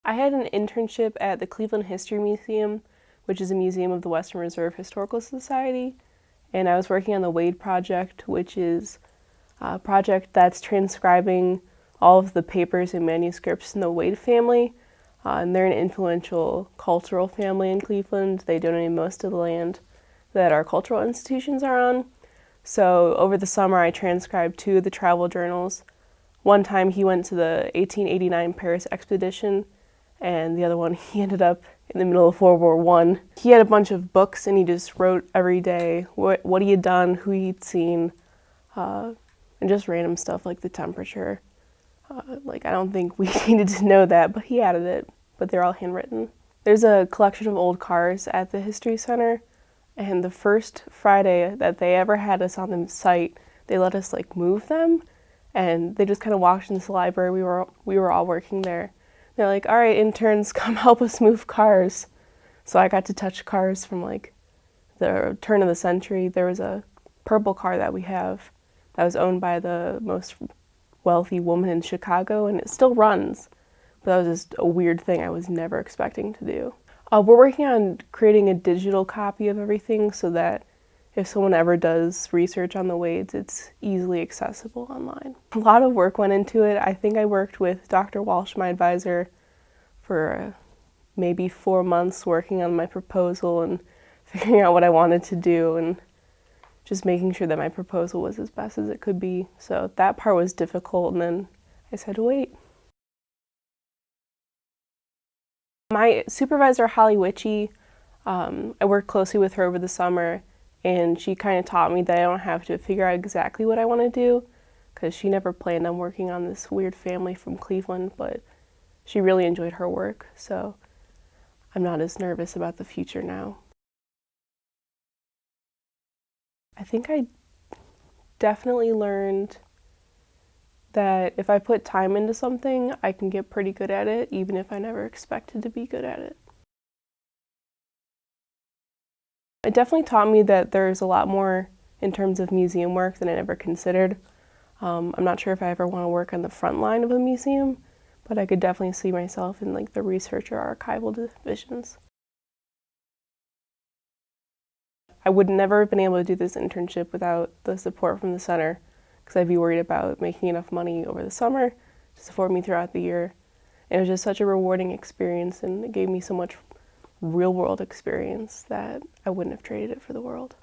I had an internship at the Cleveland History Museum, which is a museum of the Western Reserve Historical Society, and I was working on the Wade Project, which is a project that's transcribing all of the papers and manuscripts in the Wade family. And they're an influential cultural family in Cleveland. They donate most of the land that our cultural institutions are on. So over the summer, I transcribed 2 of the travel journals. One time he went to the 1889 Paris expedition, and the other one he ended up in the middle of World War I. He had a bunch of books, and he just wrote every day what he had done, who he'd seen, and just random stuff like the temperature. I don't think we needed to know that, but he added it, but they're all handwritten. There's a collection of old cars at the History Center, and the first Friday that they ever had us on the site, they let us move them, and they just kind of walked into the library. We were all working there. They're like, all right, interns, come help us move cars. So I got to touch cars from the turn of the century. There was a purple car that we have that was owned by the most wealthy woman in Chicago, and it still runs. But that was just a weird thing I was never expecting to do. We're working on creating a digital copy of everything so that if someone ever does research on the Wades, it's easily accessible online. A lot of work went into it. I think I worked with Dr. Walsh, my advisor, for maybe 4 months working on my proposal and figuring out what I wanted to do and just making sure that my proposal was as best as it could be. So that part was difficult, and then I just had to wait. My supervisor, Holly Witchy, I worked closely with her over the summer, and she kind of taught me that I don't have to figure out exactly what I want to do, because she never planned on working on this weird family from Cleveland, but she really enjoyed her work, so I'm not as nervous about the future now. I think I definitely learned that if I put time into something, I can get pretty good at it, even if I never expected to be good at it. It definitely taught me that there's a lot more in terms of museum work than I ever considered. I'm not sure if I ever want to work on the front line of a museum, but I could definitely see myself in the research or archival divisions. I would never have been able to do this internship without the support from the center, because I'd be worried about making enough money over the summer to support me throughout the year. And it was just such a rewarding experience, and it gave me so much real-world experience that I wouldn't have traded it for the world.